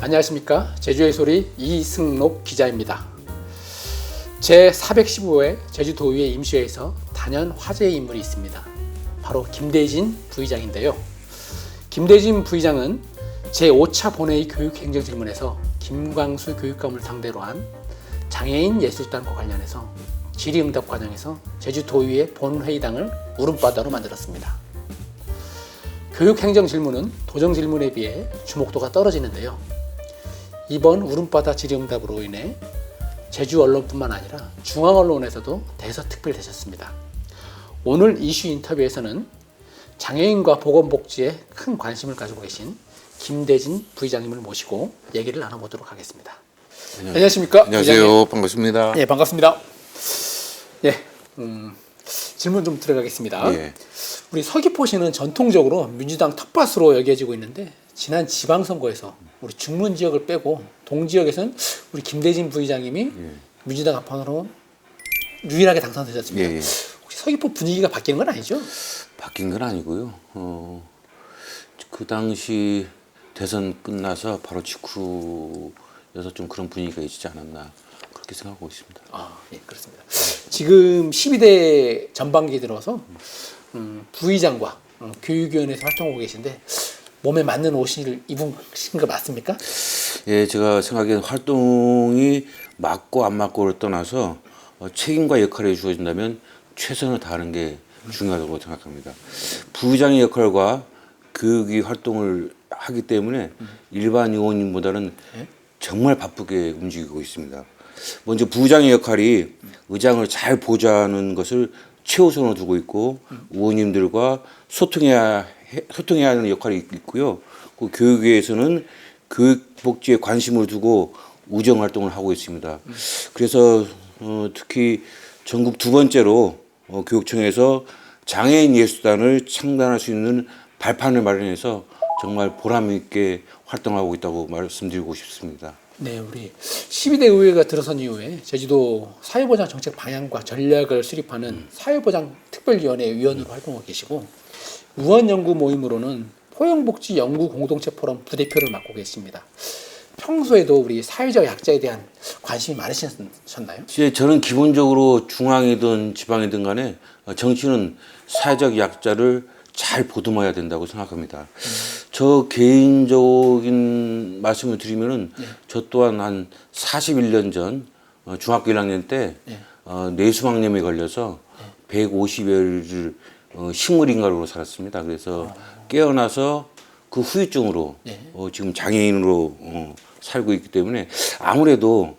안녕하십니까. 제주의 소리 이승록 기자입니다. 제415회 제주도의회 임시회에서 단연 화제의 인물이 있습니다. 바로 김대진 부의장인데요. 김대진 부의장은 제5차 본회의 교육행정질문에서 김광수 교육감을 상대로 한 장애인 예술단과 관련해서 질의응답 과정에서 제주도의회 본회의당을 울음바다로 만들었습니다. 교육행정질문은 도정질문에 비해 주목도가 떨어지는데요. 이번 울음바다 질의응답으로 인해 제주 언론뿐만 아니라 중앙언론에서도 대서특필되셨습니다. 오늘 이슈 인터뷰에서는 장애인과 보건복지에 큰 관심을 가지고 계신 김대진 부의장님을 모시고 얘기를 나눠보도록 하겠습니다. 안녕하십니까? 안녕하세요. 부의장님. 반갑습니다. 예, 반갑습니다. 예, 질문 좀 들어가겠습니다. 예. 우리 서귀포시는 전통적으로 민주당 텃밭으로 여겨지고 있는데 지난 지방선거에서 우리 중문 지역을 빼고 동지역에서는 우리 김대진 부의장님이 민주당 합판으로 유일하게 당선되셨습니다. 예, 예. 혹시 서귀포 분위기가 바뀌는 건 아니죠? 바뀐 건 아니고요. 그 당시 대선 끝나서 바로 직후여서 좀 그런 분위기가 있지 않았나 그렇게 생각하고 있습니다. 아, 예, 그렇습니다. 지금 12대 전반기에 들어서 부의장과 교육위원회에서 활동하고 계신데 몸에 맞는 옷을 입으신 거 맞습니까? 예, 제가 생각하기엔 활동이 맞고 안 맞고를 떠나서 책임과 역할이 주어진다면 최선을 다하는 게 중요하다고 생각합니다. 부의장의 역할과 교육위 활동을 하기 때문에 일반 의원님보다는 정말 바쁘게 움직이고 있습니다. 먼저 부의장의 역할이 의장을 잘 보좌하는 것을 최우선으로 두고 있고 의원님들과 소통해야 하는 역할이 있고요. 그 교육위에서는 교육복지에 관심을 두고 우정 활동을 하고 있습니다. 그래서 특히 전국 두 번째로 교육청에서 장애인 예술단을 창단할 수 있는 발판을 마련해서 정말 보람 있게 활동하고 있다고 말씀드리고 싶습니다. 네, 우리 12대 의회가 들어선 이후에 제주도 사회보장 정책 방향과 전략을 수립하는 사회보장 특별위원회 위원으로 활동하고 계시고 의원연구 모임으로는 포용복지 연구 공동체 포럼 부대표를 맡고 계십니다. 평소에도 우리 사회적 약자에 대한 관심이 많으셨나요? 저는 기본적으로 중앙이든 지방이든 간에 정치는 사회적 약자를 잘 보듬어야 된다고 생각합니다. 저 개인적인 말씀을 드리면은 저 또한 한 41년 전 중학교 1학년 때 뇌수막염에 걸려서 150여일을 식물인간으로 살았습니다. 그래서 깨어나서 그 후유증으로 지금 장애인으로 살고 있기 때문에 아무래도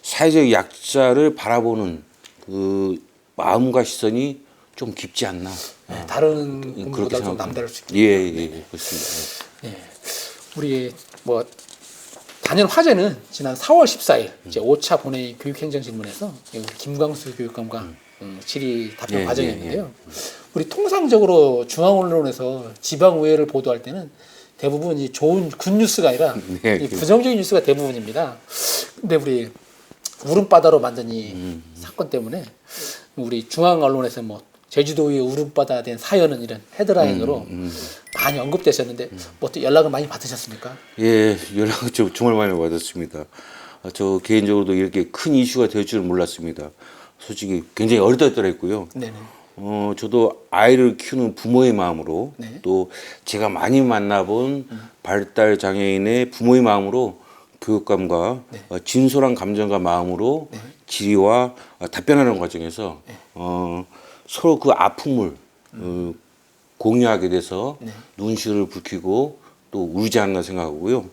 사회적 약자를 바라보는 그 마음과 시선이 좀 깊지 않나. 네, 다른 분보다 좀 남다를 수 있겠네요. 예, 그렇습니다. 네. 우리 뭐 단연 화제는 지난 4월 14일 제 5차 본회의 교육행정질문에서 우리 김광수 교육감과 질의 답변 과정이었는데요. 우리 통상적으로 중앙언론에서 지방의회를 보도할 때는 대부분 이 좋은 굿뉴스가 아니라 이 부정적인 뉴스가 대부분입니다. 근데 우리 울음바다로 만든 이 사건 때문에 우리 중앙언론에서 뭐 제주도의 울음바다 된 사연은 이런 헤드라인으로 많이 언급되셨는데 뭐 또 연락을 많이 받으셨습니까? 예, 연락을 정말 많이 받았습니다. 저 개인적으로도 이렇게 큰 이슈가 될 줄은 몰랐습니다. 솔직히 굉장히 얼떨떨했고요. 네네. 저도 아이를 키우는 부모의 마음으로 또 제가 많이 만나본 발달 장애인의 부모의 마음으로 교육감과 진솔한 감정과 마음으로 질의와 답변하는 과정에서 서로 그 아픔을 공유하게 돼서 눈시울을 붉히고 또 울지 않나 생각하고요.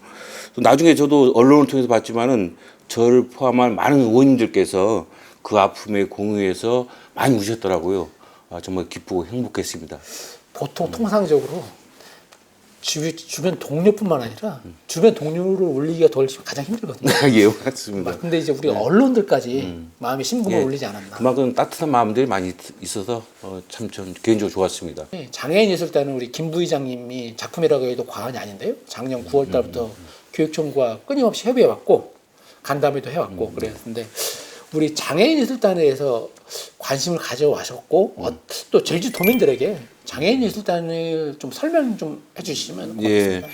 또 나중에 저도 언론을 통해서 봤지만은 저를 포함한 많은 의원님들께서 그 아픔에 공유해서 많이 우셨더라고요. 정말 기쁘고 행복했습니다. 보통 통상적으로 주변 동료뿐만 아니라 주변 동료를 울리기가 가장 힘들거든요. 예, 맞습니다. 근데 이제 우리 언론들까지 마음이 심금을 울리지 않았나. 그만큼 따뜻한 마음들이 많이 있어서 참 전 개인적으로 좋았습니다. 장애인 예술단은 우리 김 부의장님이 작품이라고 해도 과언이 아닌데요. 작년 9월 달부터 교육청과 끊임없이 협의해왔고 간담회도 해왔고 그랬는데 우리 장애인 예술단에 대해서 관심을 가져와셨고 또 제주도민들에게 장애인 예술단을 좀 설명 좀 해주시면 고맙습니다.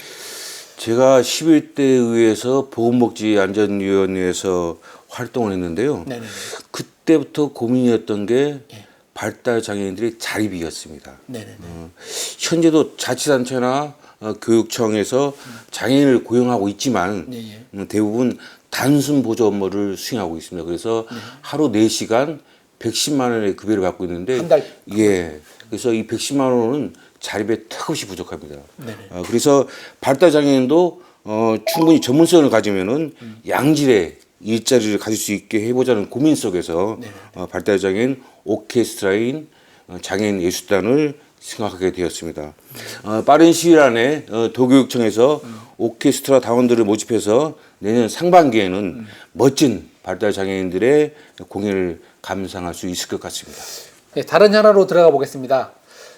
제가 11대 의회에서 보건복지안전위원회에서 활동을 했는데요. 네네. 그때부터 고민이었던 게 예. 발달 장애인들의 자립이었습니다. 네네. 현재도 자치단체나 교육청에서 장애인을 고용하고 있지만 예, 예. 대부분 단순 보조 업무를 수행하고 있습니다. 그래서 하루 4시간 110만 원의 급여를 받고 있는데 한 달. 예. 그래서 이 110만 원은 자립에 턱없이 부족합니다. 네네. 그래서 발달 장애인도 충분히 전문성을 가지면은 양질의 일자리를 가질 수 있게 해보자는 고민 속에서 발달 장애인 오케스트라인 장애인 예술단을 생각하게 되었습니다. 빠른 시일 안에 도교육청에서 오케스트라 단원들을 모집해서 내년 상반기에는 멋진 발달 장애인들의 공연을 감상할 수 있을 것 같습니다. 네, 다른 하나로 들어가 보겠습니다.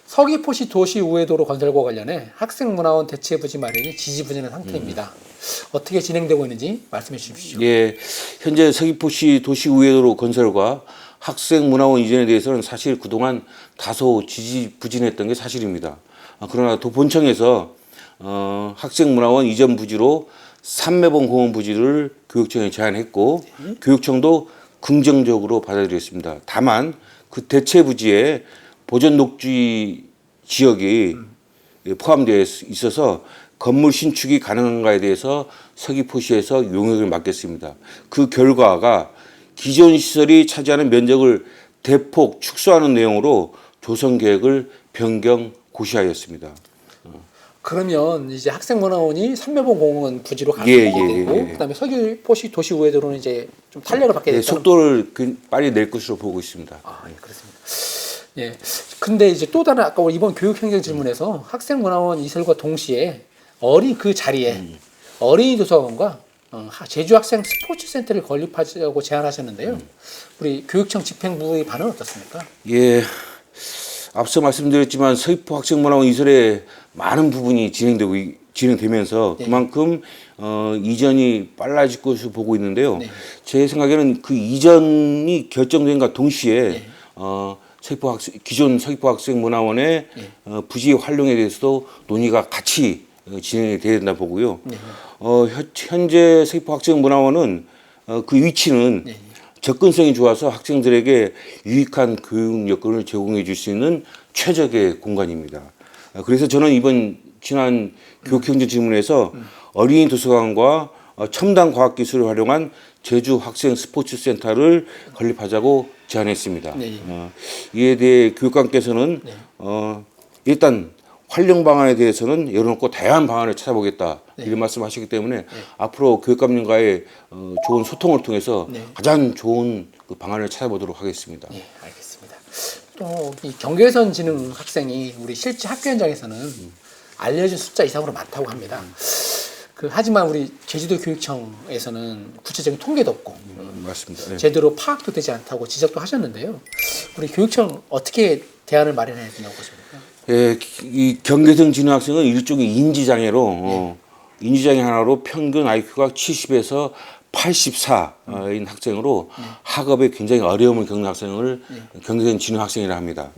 서귀포시 도시우회도로 건설과 관련해 학생문화원 대체부지 마련이 지지부진한 상태입니다. 어떻게 진행되고 있는지 말씀해 주십시오. 예, 현재 서귀포시 도시우회도로 건설과 학생문화원 이전에 대해서는 사실 그동안 다소 지지부진했던 게 사실입니다. 그러나 도본청에서 학생문화원 이전 부지로 삼매봉 공원 부지를 교육청에 제안했고 교육청도 긍정적으로 받아들였습니다. 다만 그 대체 부지에 보전 녹지 지역이 포함되어 있어서 건물 신축이 가능한가에 대해서 서귀포시에서 용역을 맡겼습니다. 그 결과가 기존 시설이 차지하는 면적을 대폭 축소하는 내용으로 조성 계획을 변경 고시하였습니다. 그러면 이제 학생문화원이 삼매봉 공원 부지로 가게 되고, 그다음에 서귀포시 도시우회도로는 이제 좀 탄력을 받게 됐다. 속도를 빨리 낼 것으로 보고 있습니다. 아, 예, 그렇습니다. 예. 근데 이제 또 다른 아까 이번 교육행정 질문에서 학생문화원 이설과 동시에 그 자리에 어린이 도서관과 제주 학생 스포츠 센터를 건립하자고 제안하셨는데요. 우리 교육청 집행부의 반응은 어떻습니까? 예. 앞서 말씀드렸지만 서귀포 학생문화원 이설의 많은 부분이 진행되면서 그만큼 이전이 빨라질 것으로 보고 있는데요. 제 생각에는 그 이전이 결정된과 동시에 기존 서귀포 학생문화원의 부지 활용에 대해서도 논의가 같이 진행이 돼야 된다 보고요. 현재 서귀포 학생문화원은 그 위치는 접근성이 좋아서 학생들에게 유익한 교육 여건을 제공해 줄 수 있는 최적의 공간입니다. 그래서 저는 지난 교육행정 질문에서 어린이 도서관과 첨단 과학기술을 활용한 제주 학생 스포츠 센터를 건립하자고 제안했습니다. 이에 대해 교육감께서는 일단 활용 방안에 대해서는 열어놓고 다양한 방안을 찾아보겠다 이런 말씀하시기 때문에 앞으로 교육감님과의 좋은 소통을 통해서 가장 좋은 그 방안을 찾아보도록 하겠습니다. 예, 알겠습니다. 또 이 경계선 지능 학생이 우리 실제 학교 현장에서는 알려진 숫자 이상으로 많다고 합니다. 하지만 우리 제주도 교육청에서는 구체적인 통계도 없고 맞습니다. 네. 제대로 파악도 되지 않다고 지적도 하셨는데요. 우리 교육청 어떻게 대안을 마련해야 된다고 보십니까? 예, 이 경계선 지능 학생은 일종의 인지장애로 인지장애 하나로 평균 IQ가 70에서 84인 학생으로 학업에 굉장히 어려움을 겪는 학생을 경계선 지능 학생이라 합니다.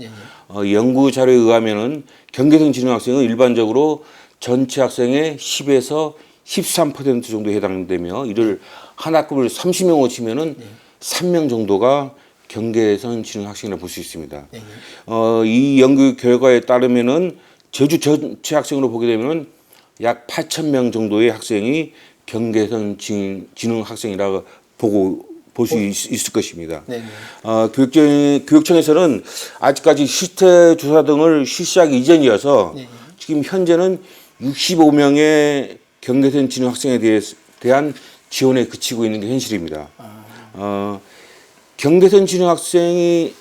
연구 자료에 의하면은 경계선 지능 학생은 일반적으로 전체 학생의 10에서 13% 정도에 해당되며 이를 한 학급을 30명으로 치면은 3명 정도가 경계선 지능 학생이라 볼 수 있습니다. 이 연구 결과에 따르면은 제주 전체 학생으로 보게 되면은 약 8,000명 정도의 학생이 경계선 지능 학생이라고 볼 수 있을 것입니다. 교육청에서는 아직까지 실태 조사 등을 실시하기 이전이어서 지금 현재는 65명의 경계선 지능 학생에 대한 지원에 그치고 있는 게 현실입니다. 경계선 지능 학생은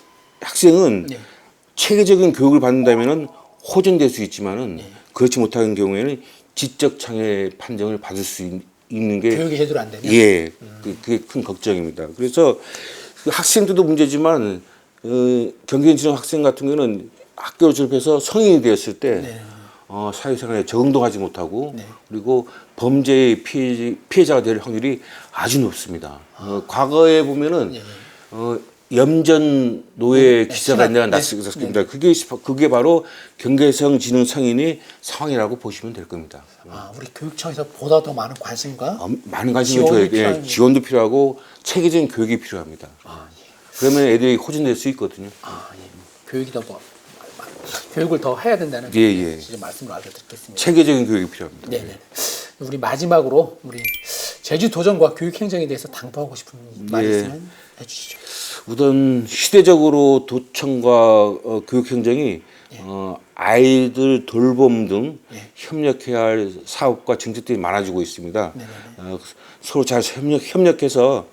체계적인 교육을 받는다면은 호전될 수 있지만은 그렇지 못한 경우에는 지적 장애 판정을 받을 수 있는 게 교육이 제대로 안 되면 그게 큰 걱정입니다. 그래서 그 학생들도 문제지만 경계선 지능 학생 같은 경우는 학교를 졸업해서 성인이 되었을 때 사회생활에 적응도 하지 못하고 그리고 범죄의 피해자가 될 확률이 아주 높습니다. 과거에 보면은 염전 노예 기사가 심한, 났습니다. 그게 바로 경계성 지능 성인이 상황이라고 보시면 될 겁니다. 우리 교육청에서 보다 더 많은 관심과 많은 관심을 지원이 줘야 필요합니다. 지원도 필요하고 체계적인 교육이 필요합니다. 그러면 애들이 호전될 수 있거든요. 예. 교육을 더 해야 된다는 예. 진짜 말씀을 알려드리겠습니다. 체계적인 교육이 필요합니다. 네네. 우리 마지막으로 우리 제주 도정과 교육 행정에 대해서 당부하고 싶은 말 있으면 해주시죠. 우선 시대적으로 도청과 교육행정이 아이들 돌봄 등 협력해야 할 사업과 정책들이 많아지고 있습니다. 서로 잘 협력해서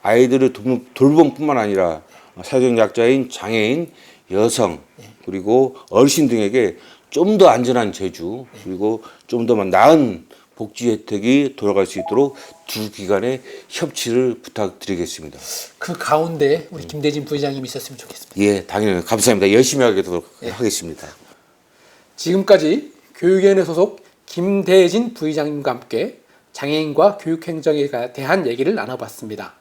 아이들을 돌봄뿐만 아니라 사회적 약자인 장애인, 여성 그리고 어르신 등에게 좀 더 안전한 제주 그리고 좀 더 나은 복지 혜택이 돌아갈 수 있도록 두 기관의 협치를 부탁드리겠습니다. 그 가운데 우리 김대진 부회장님이 있었으면 좋겠습니다. 예, 당연히 감사합니다. 열심히 하도록 하겠습니다. 지금까지 교육위원회 소속 김대진 부회장님과 함께 장애인과 교육행정에 대한 얘기를 나눠봤습니다.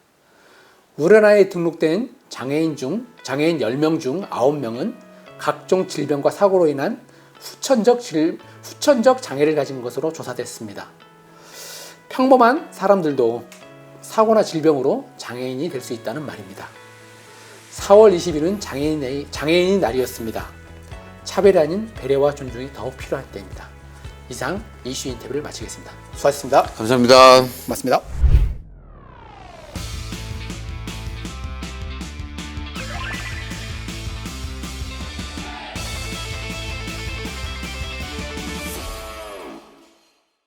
우리나라에 등록된 장애인 10명 중 9명은 각종 질병과 사고로 인한 후천적 장애를 가진 것으로 조사됐습니다. 평범한 사람들도 사고나 질병으로 장애인이 될 수 있다는 말입니다. 4월 20일은 장애인의 날이었습니다. 차별이 아닌 배려와 존중이 더욱 필요할 때입니다. 이상 이슈 인터뷰를 마치겠습니다. 수고하셨습니다. 감사합니다. 고맙습니다.